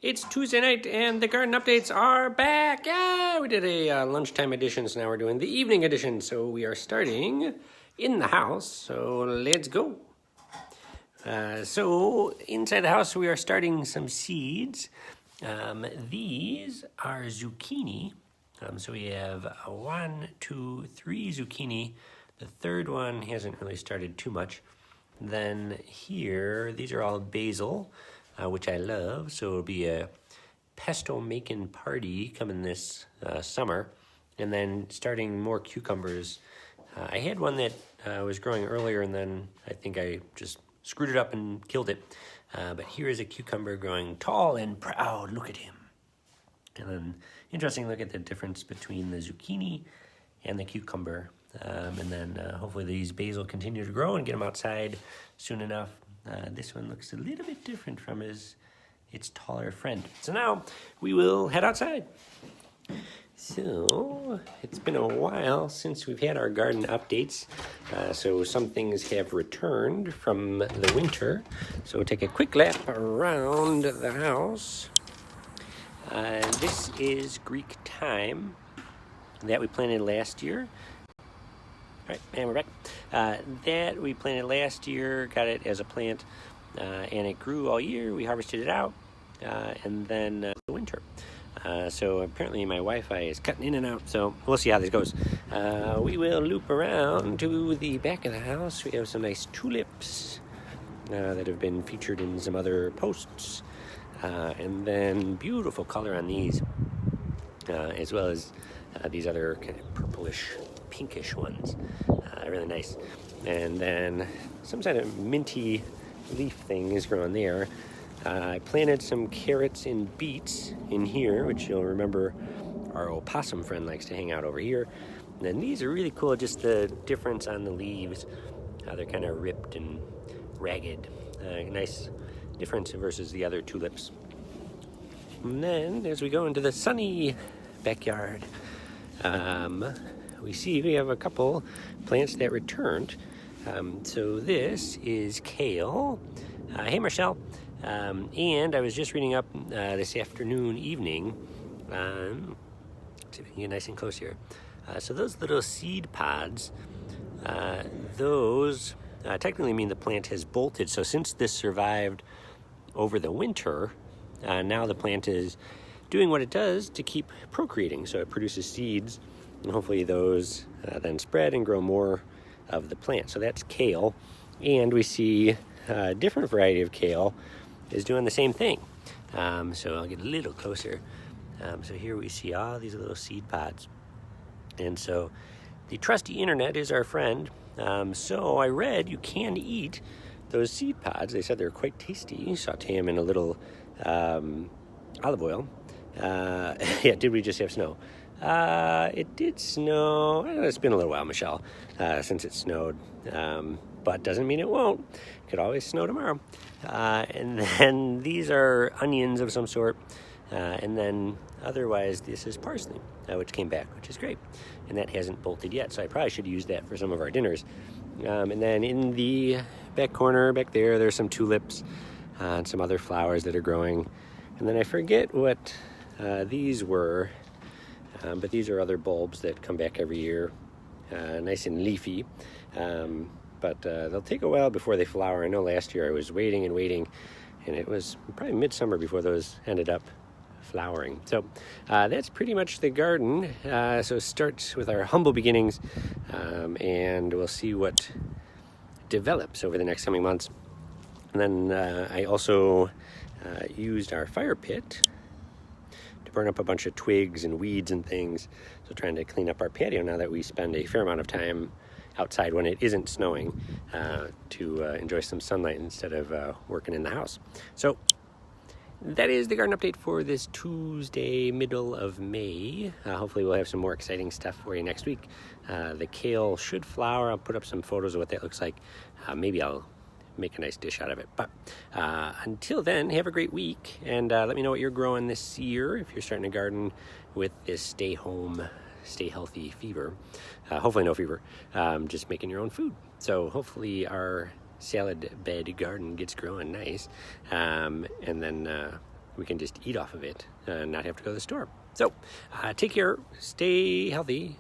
It's Tuesday night and the garden updates are back. Yeah, we did a lunchtime edition, so now we're doing the evening edition. So we are starting in the house, so let's go. So inside the house, we are starting some seeds. These are zucchini. So we have 1, 2, 3 zucchini. The third one hasn't really started too much. Then here, these are all basil, which I love. So it'll be a pesto making party coming this summer. And then starting more cucumbers. I had one that was growing earlier, and then I think I just screwed it up and killed it. But here is a cucumber growing tall and proud. Look at him. And then interesting, look at the difference between the zucchini and the cucumber. And then hopefully these basil continue to grow and get them outside soon enough. This one looks a little bit different from its taller friend. So now we will head outside. So it's been a while since we've had our garden updates. So some things have returned from the winter. So we'll take a quick lap around the house. This is Greek thyme that we planted last year. All right, and we're back. That we planted last year, got it as a plant, and it grew all year. We harvested it out, and then the winter. So apparently my Wi-Fi is cutting in and out, so we'll see how this goes. We will loop around to the back of the house. We have some nice tulips that have been featured in some other posts, and then beautiful color on these, as well as these other kind of purplish, pinkish ones. Really nice. And then some kind of minty leaf thing is growing there. I planted some carrots and beets in here, which you'll remember our opossum friend likes to hang out over here. And then these are really cool, just the difference on the leaves, how they're kind of ripped and ragged. Nice difference versus the other tulips. And then as we go into the sunny backyard, we see we have a couple plants that returned. So this is kale. Hey, Michelle. And I was just reading up this evening. See if we can get nice and close here. So those little seed pods, those technically mean the plant has bolted. So since this survived over the winter, now the plant is doing what it does to keep procreating. So it produces seeds, and hopefully those then spread and grow more of the plant. So that's kale. And we see a different variety of kale is doing the same thing. So I'll get a little closer. So here we see all these little seed pods. And so the trusty internet is our friend. So I read you can eat those seed pods. They said they're quite tasty. Saute them in a little olive oil. Yeah, did we just have snow? It did snow. It's been a little while, Michelle, since it snowed. But doesn't mean it won't. Could always snow tomorrow. And then these are onions of some sort. And then otherwise this is parsley, which came back, which is great. And that hasn't bolted yet, so I probably should use that for some of our dinners. And then in the back corner, back there, there's some tulips and some other flowers that are growing. And then I forget what these were, but these are other bulbs that come back every year, nice and leafy. But they'll take a while before they flower. I know last year I was waiting, and it was probably midsummer before those ended up flowering. So that's pretty much the garden. So start with our humble beginnings, and we'll see what develops over the next coming months. And then I also used our fire pit to burn up a bunch of twigs and weeds and things. So trying to clean up our patio now that we spend a fair amount of time outside when it isn't snowing, to enjoy some sunlight instead of working in the house. So that is the garden update for this Tuesday, middle of May. Hopefully we'll have some more exciting stuff for you next week. The kale should flower. I'll put up some photos of what that looks like. Maybe I'll make a nice dish out of it. But until then, have a great week, and let me know what you're growing this year if you're starting a garden with this stay home, stay healthy fever. Hopefully no fever, just making your own food. So hopefully our salad bed garden gets growing nice. And then we can just eat off of it and not have to go to the store. So take care, stay healthy,